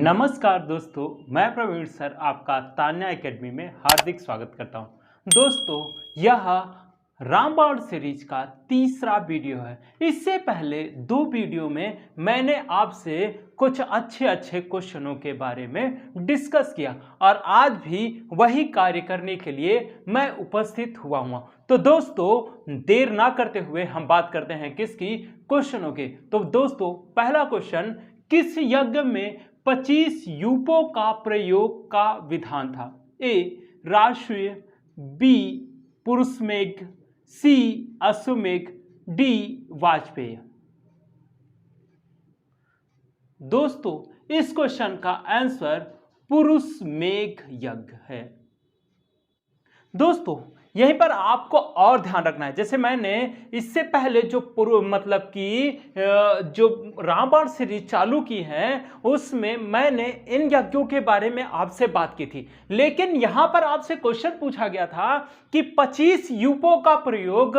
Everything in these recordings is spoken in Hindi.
नमस्कार दोस्तों, मैं प्रवीण सर आपका तान्या एकेडमी में हार्दिक स्वागत करता हूं। दोस्तों, यह रामबाण सीरीज का तीसरा वीडियो है। इससे पहले दो वीडियो में मैंने आपसे कुछ अच्छे क्वेश्चनों के बारे में डिस्कस किया और आज भी वही कार्य करने के लिए मैं उपस्थित हुआ हूँ। तो दोस्तों, देर ना करते हुए हम बात करते हैं किसकी, क्वेश्चनों के। तो दोस्तों, पहला क्वेश्चन, किस यज्ञ में 25 यूपों का प्रयोग का विधान था? ए राष्ट्रीय, बी पुरुषमेघ, सी अश्वमेघ, डी वाजपेय। दोस्तों, इस क्वेश्चन का आंसर पुरुषमेघ यज्ञ है। दोस्तों, यहीं पर आपको और ध्यान रखना है, जैसे मैंने इससे पहले जो जो रामबाण सीरीज चालू की है उसमें मैंने इन यज्ञों के बारे में आपसे बात की थी, लेकिन यहां पर आपसे क्वेश्चन पूछा गया था कि 25 यूपों का प्रयोग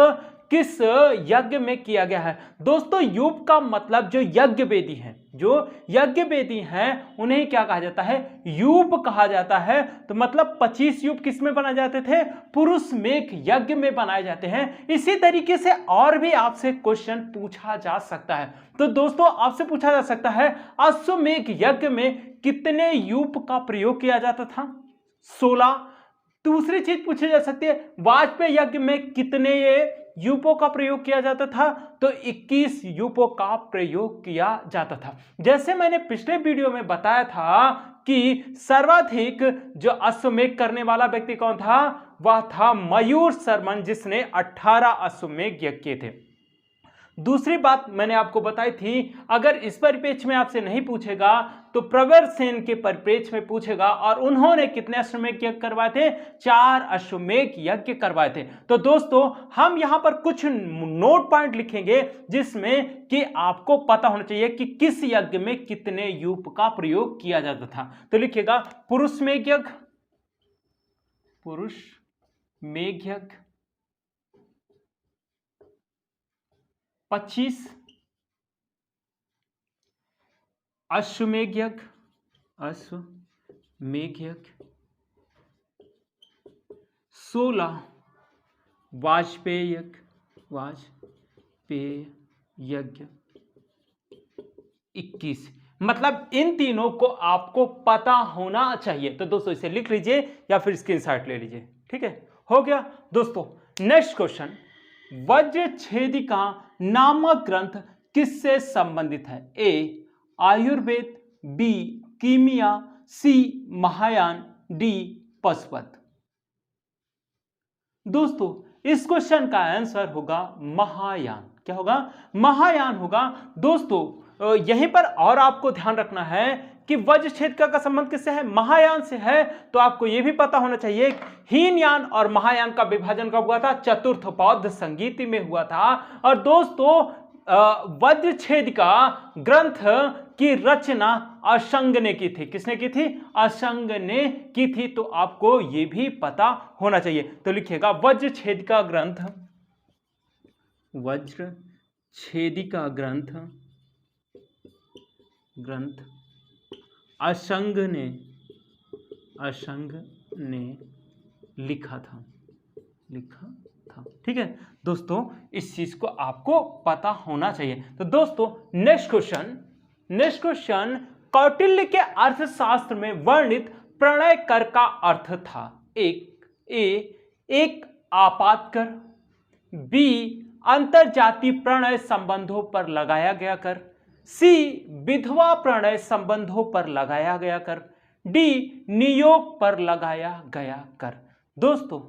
किस यज्ञ में किया गया है। दोस्तों, यूप का मतलब जो यज्ञ वेदी है, जो यज्ञ वेदी हैं उन्हें क्या कहा जाता है? यूप कहा जाता है। तो मतलब 25 यूप किस में बनाए जाते थे? पुरुषमेघ यज्ञ में बनाए जाते हैं। इसी तरीके से और भी आपसे क्वेश्चन पूछा जा सकता है। तो दोस्तों, आपसे पूछा जा सकता है अश्वमेघ यज्ञ में कितने यूप का प्रयोग किया जाता था? 16। दूसरी चीज पूछी जा सकती है, वाजपेयी यज्ञ में कितने यूपों का प्रयोग किया जाता था? तो 21 यूपों का प्रयोग किया जाता था। जैसे मैंने पिछले वीडियो में बताया था कि सर्वाधिक जो अश्वमेघ करने वाला व्यक्ति कौन था? वह था मयूर शर्मन, जिसने 18 अश्वमेघ यज्ञ किए थे। दूसरी बात मैंने आपको बताई थी, अगर इस परिप्रेक्ष्य में आपसे नहीं पूछेगा तो प्रवर सेन के परिप्रेक्ष्य में पूछेगा, और उन्होंने कितने अश्वमेघ यज्ञ करवाए थे? 4 अश्वमेघ यज्ञ करवाए थे। तो दोस्तों, हम यहां पर कुछ नोट पॉइंट लिखेंगे जिसमें कि आपको पता होना चाहिए कि किस यज्ञ में कितने यूप का प्रयोग किया जाता था। तो लिखिएगा पुरुषमेघ यज्ञ, पुरुषमेघ यज्ञ 25, अश्वमेघ यज्ञ, अश्वमेघ यज्ञ 16, वाजपेयी यज्ञ, वाजपेयी यज्ञ 21। मतलब इन तीनों को आपको पता होना चाहिए। तो दोस्तों, इसे लिख लीजिए या फिर स्क्रीनशॉट ले लीजिए। ठीक है, हो गया। दोस्तों, नेक्स्ट क्वेश्चन, वज्रछेदिका नामक ग्रंथ किससे संबंधित है? ए आयुर्वेद, बी कीमिया, सी महायान, डी पशुपत। दोस्तों, इस क्वेश्चन का आंसर होगा महायान। क्या होगा? महायान होगा। दोस्तों, यहीं पर और आपको ध्यान रखना है कि वज्रछेदिका का संबंध किससे है? महायान से है। तो आपको यह भी पता होना चाहिए हीनयान और महायान का विभाजन कब हुआ था? चतुर्थ बौद्ध संगीति में हुआ था। और दोस्तों, वज्रछेदिका ग्रंथ की रचना अशंग ने की थी। किसने की थी? अशंग ने की थी। तो आपको यह भी पता होना चाहिए। तो लिखिएगा वज्रछेदिका ग्रंथ, वज्रछेदिका ग्रंथ अशंग ने लिखा था। ठीक है दोस्तों, इस चीज को आपको पता होना चाहिए। तो दोस्तों, नेक्स्ट क्वेश्चन, कौटिल्य के अर्थशास्त्र में वर्णित प्रणय कर का अर्थ था? एक आपात कर, बी अंतरजातीय प्रणय संबंधों पर लगाया गया कर, सी विधवा प्रणय संबंधों पर लगाया गया कर, डी नियोग पर लगाया गया कर। दोस्तों,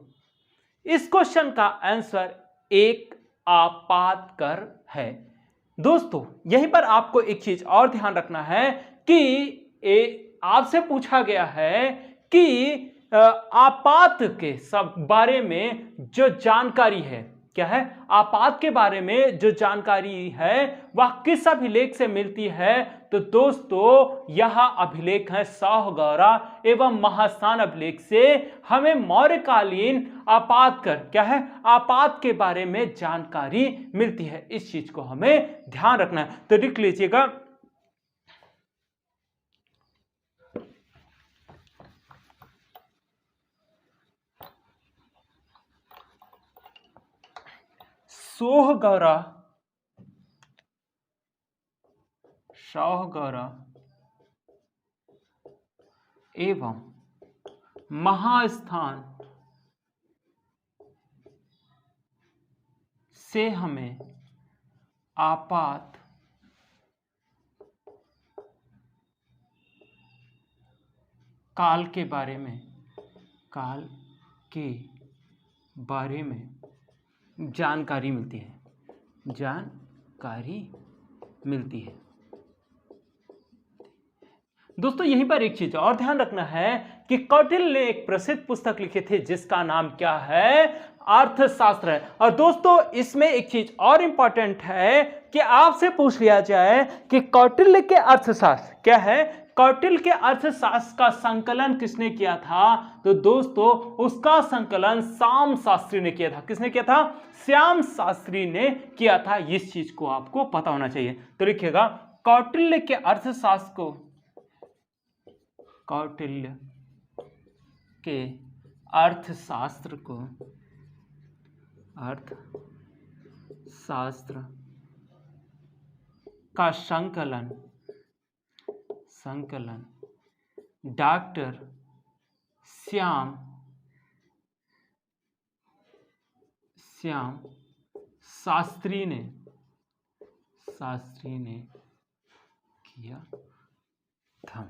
इस क्वेश्चन का आंसर एक आपात कर है। दोस्तों, यहीं पर आपको एक चीज और ध्यान रखना है कि आपसे पूछा गया है कि आपात के सब बारे में जो जानकारी है, क्या है? आपात के बारे में जो जानकारी है वह किस अभिलेख से मिलती है? तो दोस्तों, यह अभिलेख है साहगौरा एवं महास्थान अभिलेख से हमें मौर्यकालीन आपात कर, क्या है, आपात के बारे में जानकारी मिलती है। इस चीज को हमें ध्यान रखना है। तो लिख लीजिएगा सोहगौरा एवं महास्थान से हमें आपात काल के बारे में जानकारी मिलती है। दोस्तों यहीं पर एक चीज और ध्यान रखना है कि कौटिल्य ने एक प्रसिद्ध पुस्तक लिखे थे जिसका नाम क्या है, अर्थशास्त्र है। और दोस्तों इसमें एक चीज और इंपॉर्टेंट है कि आपसे पूछ लिया जाए कि कौटिल्य के अर्थशास्त्र क्या है, कौटिल्य के अर्थशास्त्र का संकलन किसने किया था, तो दोस्तों उसका संकलन श्याम शास्त्री ने किया था। किसने किया था, श्याम शास्त्री ने किया था। इस चीज को आपको पता होना चाहिए। तो लिखिएगा कौटिल्य के अर्थशास्त्र को, कौटिल्य के अर्थशास्त्र का संकलन डॉक्टर श्याम शास्त्री ने किया था।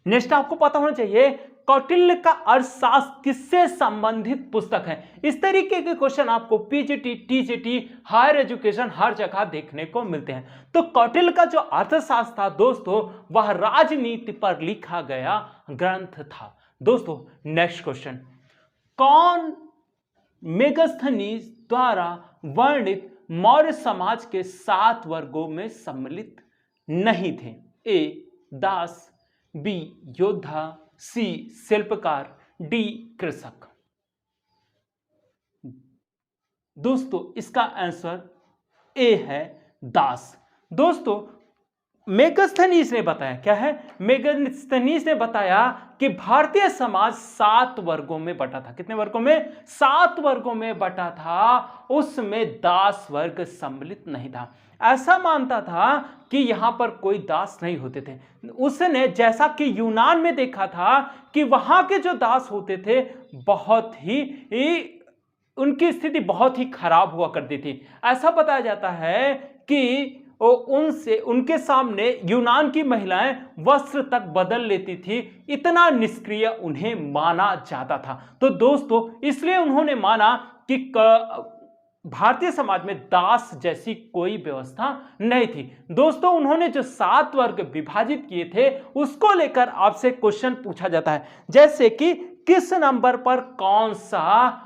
नेक्स्ट आपको पता होना चाहिए कौटिल्य का अर्थशास्त्र किससे संबंधित पुस्तक है। इस तरीके के क्वेश्चन आपको पीजीटी, टीजीटी, हायर एजुकेशन हर जगह देखने को मिलते हैं। तो कौटिल्य का जो अर्थशास्त्र था दोस्तों वह राजनीति पर लिखा गया ग्रंथ था। दोस्तों नेक्स्ट क्वेश्चन, कौन मेगास्थनीज द्वारा वर्णित मौर्य समाज के 7 वर्गों में सम्मिलित नहीं थे। ए दास, बी योद्धा, सी शिल्पकार, डी कृषक। दोस्तों इसका आंसर ए है दास। दोस्तों मेगास्थनीज ने बताया, क्या है, मेगास्थनीज ने बताया कि भारतीय समाज 7 वर्गों में बटा था। कितने वर्गों में, 7 वर्गों में बटा था। उसमें दास वर्ग सम्मिलित नहीं था। ऐसा मानता था कि यहां पर कोई दास नहीं होते थे। उसने जैसा कि यूनान में देखा था कि वहां के जो दास होते थे बहुत ही उनकी स्थिति बहुत ही खराब हुआ करती थी। ऐसा बताया जाता है कि उनके सामने यूनान की महिलाएं वस्त्र तक बदल लेती थी, इतना निष्क्रिय उन्हें माना जाता था। तो दोस्तों इसलिए उन्होंने माना कि भारतीय समाज में दास जैसी कोई व्यवस्था नहीं थी। दोस्तों उन्होंने जो 7 वर्ग विभाजित किए थे उसको लेकर आपसे क्वेश्चन पूछा जाता है, जैसे कि किस नंबर पर कौन सा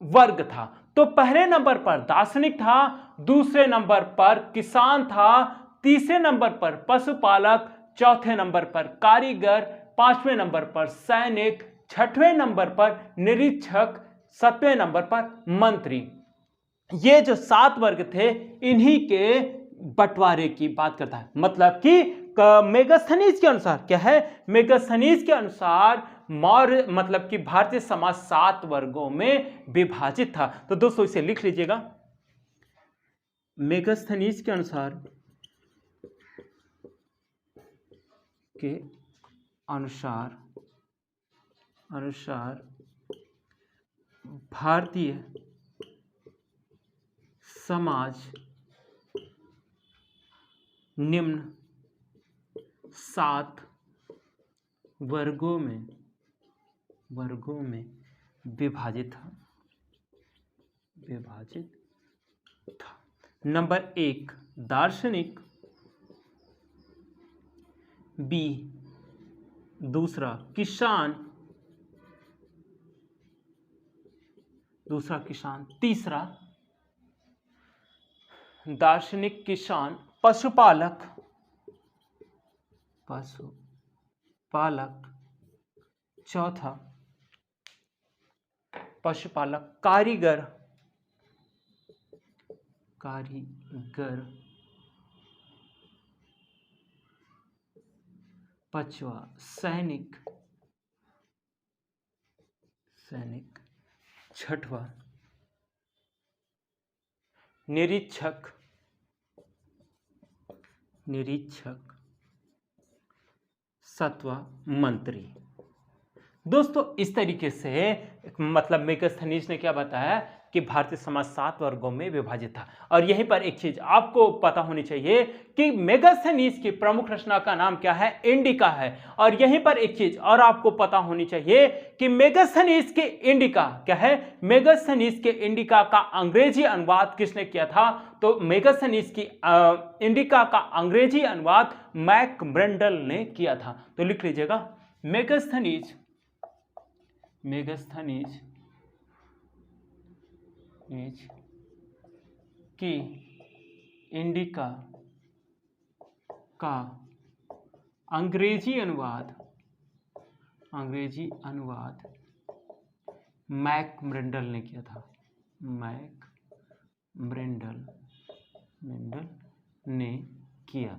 वर्ग था। तो पहले नंबर पर दार्शनिक था, दूसरे नंबर पर किसान था, तीसरे नंबर पर पशुपालक, चौथे नंबर पर कारीगर, 5वें नंबर पर सैनिक, 6वें नंबर पर निरीक्षक, 7वें नंबर पर मंत्री। ये जो 7 वर्ग थे इन्हीं के बंटवारे की बात करता है। मतलब कि मेगास्थनीज के अनुसार क्या है, मेगास्थनीज के अनुसार मौर्य मतलब कि भारतीय समाज 7 वर्गों में विभाजित था। तो दोस्तों इसे लिख लीजिएगा, मेगास्थनीज के अनुसार भारतीय समाज निम्न 7 वर्गों में विभाजित था। नंबर 1 दार्शनिक, बी दूसरा किसान, तीसरा दार्शनिक, किसान, पशुपालक, चौथा पशुपालक, कारीगर, पांचवा सैनिक, छठवा निरीक्षक, निरीक्षक, 7वां मंत्री। दोस्तों इस तरीके से मतलब मेगास्थनीज ने क्या बताया कि भारतीय समाज 7 वर्गों में विभाजित था। और यहीं पर एक चीज आपको पता होनी चाहिए कि मेगास्थनीज की प्रमुख रचना का नाम क्या है, इंडिका है। और यहीं पर एक चीज और आपको पता होनी चाहिए कि मेगास्थनीज के इंडिका क्या है, मेगास्थनीज के इंडिका का अंग्रेजी अनुवाद किसने किया था, तो मेगास्थनीज की इंडिका का अंग्रेजी अनुवाद मैकम्ब्रेंडल ने किया था। तो लिख लीजिएगा, मेगास्थनीज, मेगास्थनीज की इंडिका का अंग्रेजी अनुवाद, अंग्रेजी अनुवाद मैकम्ब्रेंडल ने किया था, मैकम्ब्रेंडल ने किया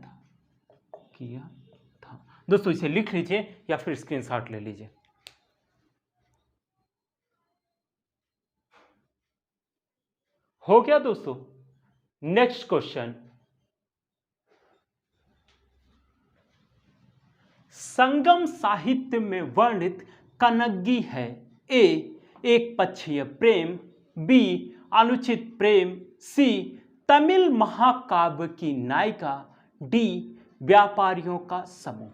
था। दोस्तों इसे लिख लीजिए या फिर स्क्रीनशॉट ले लीजिए। हो गया दोस्तों। नेक्स्ट क्वेश्चन, संगम साहित्य में वर्णित कनग्गी है ए एक पक्षीय प्रेम, बी अनुचित प्रेम, सी तमिल महाकाव्य की नायिका, डी व्यापारियों का समूह।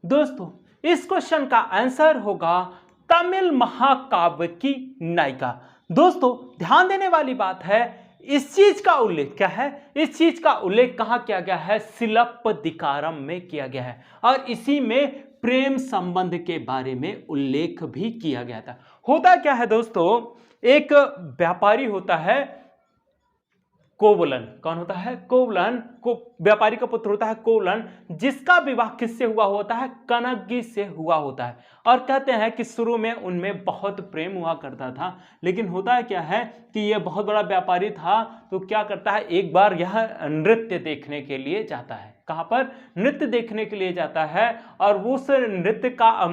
दोस्तों इस क्वेश्चन का आंसर होगा तमिल महाकाव्य की नायिका। दोस्तों ध्यान देने वाली बात है, इस चीज का उल्लेख क्या है, इस चीज का उल्लेख कहां किया गया है, सिलप्पदिकारम में किया गया है। और इसी में प्रेम संबंध के बारे में उल्लेख भी किया गया था। होता क्या है दोस्तों, एक व्यापारी होता है कोवलन, कौन होता है, कोवलन, को व्यापारी का पुत्र होता है कोवलन, जिसका विवाह किससे हुआ होता है, कनग्गी से हुआ होता है। और कहते हैं कि शुरू में उनमें बहुत प्रेम हुआ करता था, लेकिन होता क्या है कि यह बहुत बड़ा व्यापारी था, तो क्या करता है, एक बार यह नृत्य देखने के लिए जाता है। कहां पर, नृत्य देखने के लिए जाता है। और उस नृत्य का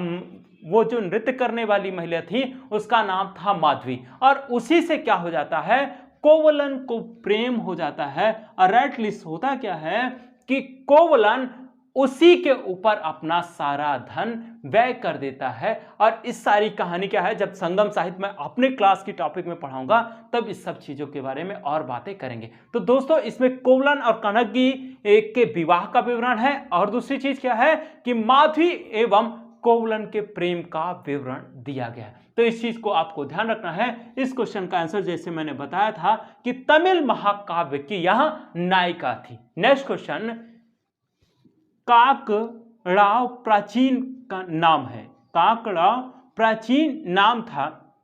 वो जो नृत्य करने वाली महिला थी उसका नाम था माधवी। और उसी से क्या हो जाता है, कोवलन को प्रेम हो जाता है। और एटलीस्ट होता क्या है कि कोवलन उसी के ऊपर अपना सारा धन व्यय कर देता है। और इस सारी कहानी क्या है, जब संगम साहित्य में अपने क्लास की टॉपिक में पढ़ाऊंगा तब इस सब चीजों के बारे में और बातें करेंगे। तो दोस्तों इसमें कोवलन और कनग्गी के विवाह का विवरण है। और दूसरी चीज क्या है कि माधवी एवं कोवलन के प्रेम का विवरण दिया गया है। तो इस चीज को आपको ध्यान रखना है। इस क्वेश्चन का आंसर जैसे मैंने बताया था कि तमिल महाकाव्य की यहां नायिका थी। नेक्स्ट क्वेश्चन, काकड़ाव प्राचीन का नाम है, काकड़ाव प्राचीन नाम था,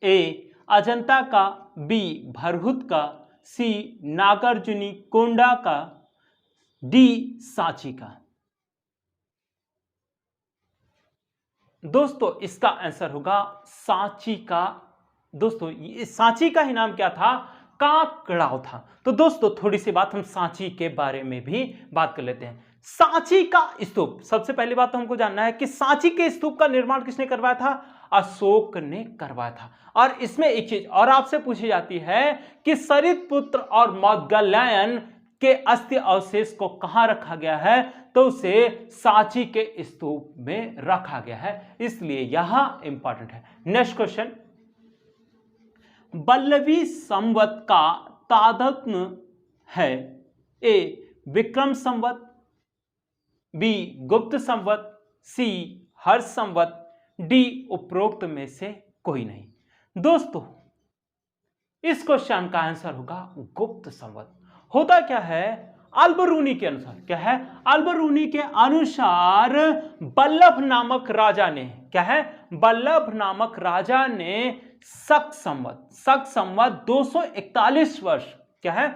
ए अजंता का, बी भरहुत का, सी नागार्जुनी कोंडा का, डी सांची का। दोस्तों इसका आंसर होगा सांची का। दोस्तों सांची का ही नाम क्या था, काकड़ाव था। तो दोस्तों थोड़ी सी बात हम सांची के बारे में भी बात कर लेते हैं। सांची का स्तूप, सबसे पहली बात तो हमको जानना है कि सांची के स्तूप का निर्माण किसने करवाया था, अशोक ने करवाया था। और इसमें एक चीज और आपसे पूछी जाती है कि सरितपुत्र और मौदगल्यायन के अस्थि अवशेष को कहां रखा गया है, तो उसे सांची के स्तूप में रखा गया है, इसलिए यहां इंपॉर्टेंट है। नेक्स्ट क्वेश्चन, बल्लवी संवत का तादत्म्य है, ए विक्रम संवत, बी गुप्त संवत, सी हर्ष संवत, डी उपरोक्त में से कोई नहीं। दोस्तों इस क्वेश्चन का आंसर होगा गुप्त संवत। होता क्या है, अल्बरूनी के अनुसार क्या है, अल्बरूनी के अनुसार बल्लभ नामक राजा ने क्या है, बल्लभ नामक राजा ने शक संवत 241 वर्ष क्या है,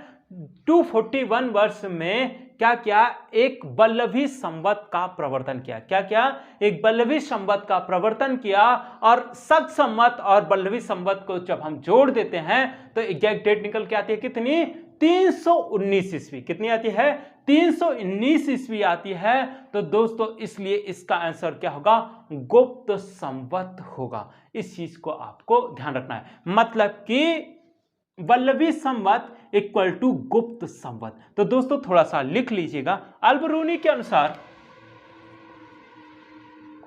241 वर्ष में क्या किया, एक बल्लभी संवत का प्रवर्तन किया। क्या किया, एक बल्लभी संवत का प्रवर्तन किया। और शक संवत और बल्लभी संवत को जब हम जोड़ देते हैं तो एग्जैक्ट डेट निकल के आती है कितनी, 319 ईस्वी। कितनी आती है, 319 ईस्वी आती है। तो दोस्तों इसलिए इसका आंसर क्या होगा, गुप्त संवत होगा। इस चीज को आपको ध्यान रखना है। मतलब कि वल्लभी संवत इक्वल टू गुप्त संवत। तो दोस्तों थोड़ा सा लिख लीजिएगा। अल्बरूनी के अनुसार,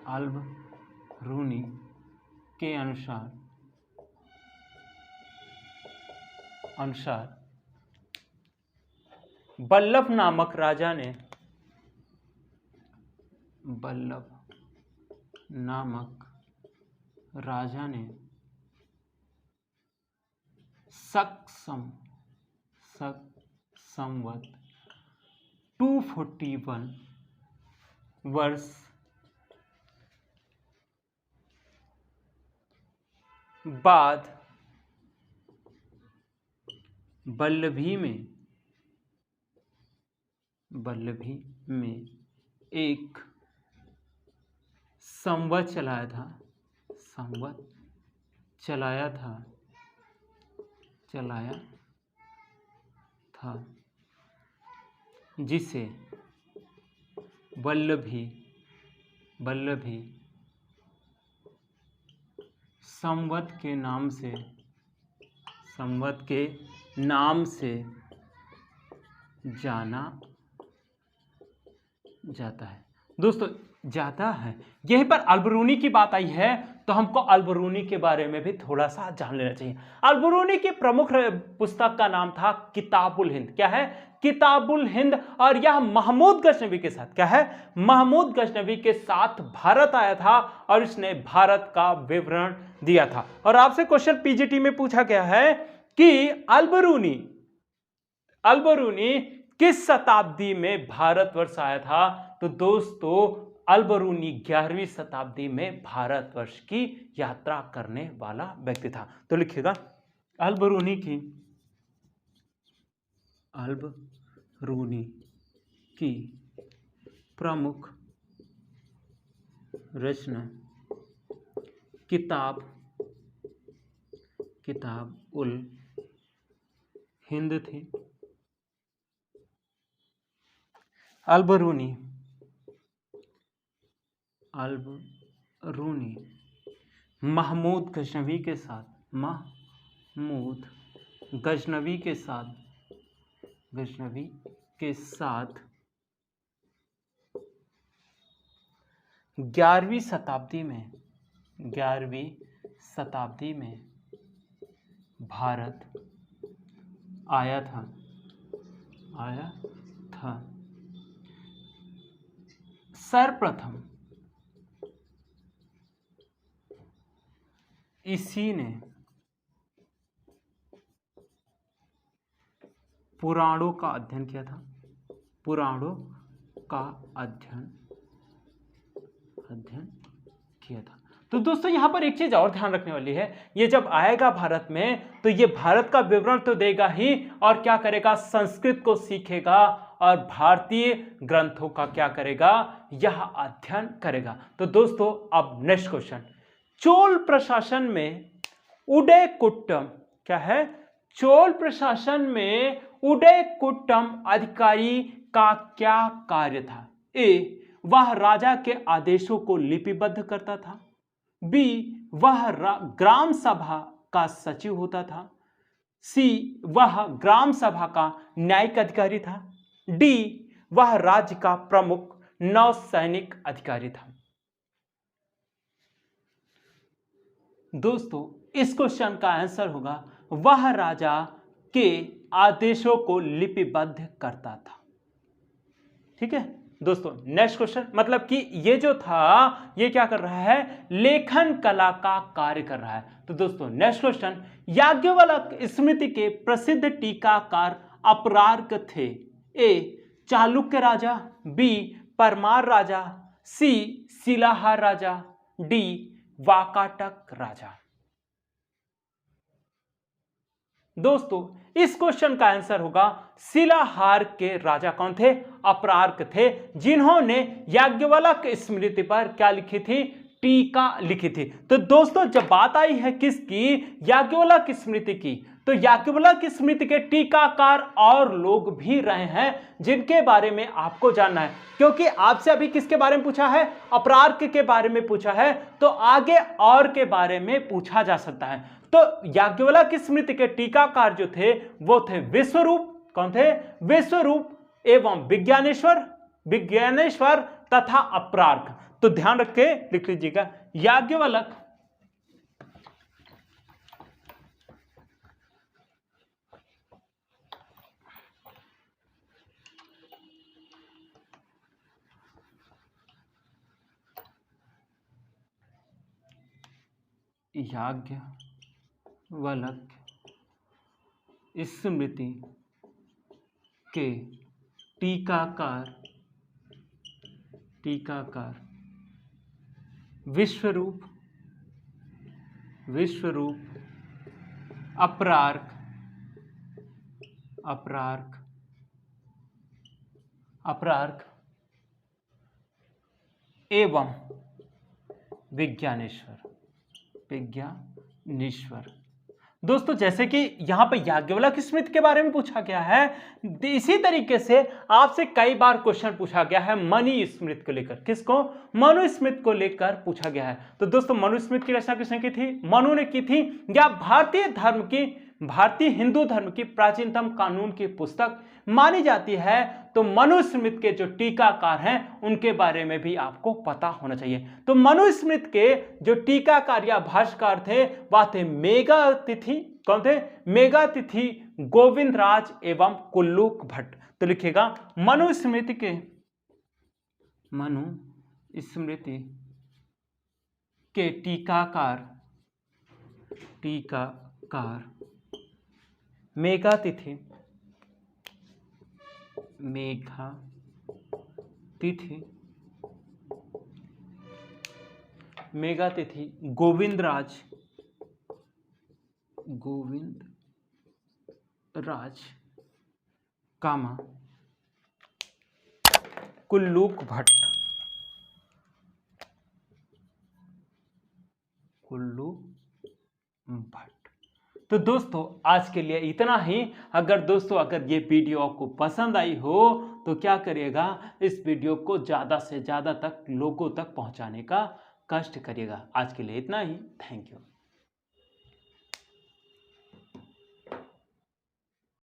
अल्बरूनी के अनुसार बल्लभ नामक राजा ने, बल्लभ नामक राजा ने शक संवत 241 वर्ष बाद वल्लभी में एक संवत चलाया था जिसे वल्लभी संवत के नाम से जाना जाता है। दोस्तों जाता है, यहीं पर अल्बरूनी की बात आई है तो हमको अल्बरूनी के बारे में भी थोड़ा सा जान लेना चाहिए। अल्बरूनी की प्रमुख पुस्तक का नाम था किताबुल हिंद। क्या है? किताबुल हिंद। और यह महमूद गजनवी के साथ, क्या है? महमूद गजनवी के साथ भारत आया था और इसने भारत का विवरण दिया था। और आपसे क्वेश्चन पीजीटी में पूछा गया है कि अल्बरूनी किस शताब्दी में भारतवर्ष आया था? तो दोस्तों अल्बरूनी 11वीं शताब्दी में भारतवर्ष की यात्रा करने वाला व्यक्ति था। तो लिखिएगा अल्बरूनी की प्रमुख रचना किताब उल हिंद थी। अल्बरूनी महमूद गजनवी के साथ 11वीं शताब्दी में भारत आया था। सर्वप्रथम इसी ने पुराणों का अध्ययन किया था। तो दोस्तों यहां पर एक चीज और ध्यान रखने वाली है, ये जब आएगा भारत में तो ये भारत का विवरण तो देगा ही, और क्या करेगा? संस्कृत को सीखेगा और भारतीय ग्रंथों का क्या करेगा? यह अध्ययन करेगा। तो दोस्तों अब नेक्स्ट क्वेश्चन, चोल प्रशासन में उदयकुट्टम, क्या है? चोल प्रशासन में उदयकुट्टम अधिकारी का क्या कार्य था? ए, वह राजा के आदेशों को लिपिबद्ध करता था। बी, वह ग्राम सभा का सचिव होता था। सी, वह ग्राम सभा का न्यायिक अधिकारी था। डी, वह राज्य का प्रमुख नौसैनिक अधिकारी था। दोस्तों इस क्वेश्चन का आंसर होगा वह राजा के आदेशों को लिपिबद्ध करता था। ठीक है दोस्तों, नेक्स्ट क्वेश्चन, मतलब कि ये जो था ये क्या कर रहा है? लेखन कला का कार्य कर रहा है। तो दोस्तों नेक्स्ट क्वेश्चन, याज्ञवल्क्य स्मृति के प्रसिद्ध टीकाकार अपरार्क थे। ए, चालुक्य राजा। बी, परमार राजा। सी, शिलाहार राजा। डी, वाकाटक राजा। दोस्तों इस क्वेश्चन का आंसर होगा शिलाहार के राजा कौन थे? अपरार्क थे, जिन्होंने याज्ञवल्क्य स्मृति पर क्या लिखी थी? टीका लिखी थी। तो दोस्तों जब बात आई है किसकी? याज्ञवल्क्य स्मृति की, तो याज्ञवल्क्य स्मृति के टीकाकार और लोग भी रहे हैं जिनके बारे में आपको जानना है, क्योंकि आपसे अभी किसके बारे में पूछा है, अप्रार्क के बारे में पूछा है, तो आगे और के बारे में पूछा जा सकता है। तो याज्ञवल्क्य स्मृति के टीकाकार जो थे वो थे विश्वरूप, कौन थे, विश्वरूप एवं विज्ञानेश्वर तथा अप्रार्क। तो ध्यान रख के लिख लीजिएगा, याज्ञवल्क्य याज्ञवल्क्य स्मृति के टीकाकार विश्वरूप अप्रार्क एवं विज्ञानेश्वर। दोस्तों जैसे कि यहां पर याज्ञवल्क्य स्मृति के बारे में पूछा गया है, इसी तरीके से आपसे कई बार क्वेश्चन पूछा गया है मनुस्मृति को लेकर। किसको, मनुस्मृति को लेकर पूछा गया है। तो दोस्तों मनुस्मृति की रचना किसने की थी, मनु ने की थी, या भारतीय हिंदू धर्म की प्राचीनतम कानून की पुस्तक मानी जाती है। तो मनुस्मृति के जो टीकाकार हैं उनके बारे में भी आपको पता होना चाहिए। तो मनुस्मृति के जो टीकाकार या भाष्यकार थे वह थे मेघातिथि, कौन थे, मेघातिथि, गोविंदराज एवं कुल्लूक भट्ट। तो लिखिएगा मनुस्मृति के टीकाकार मेघातिथि गोविंदराज कामा कुल्लूक भट्ट। तो दोस्तों आज के लिए इतना ही। अगर ये वीडियो आपको पसंद आई हो तो क्या करिएगा, इस वीडियो को ज़्यादा से ज़्यादा तक लोगों तक पहुंचाने का कष्ट करिएगा। आज के लिए इतना ही, थैंक यू।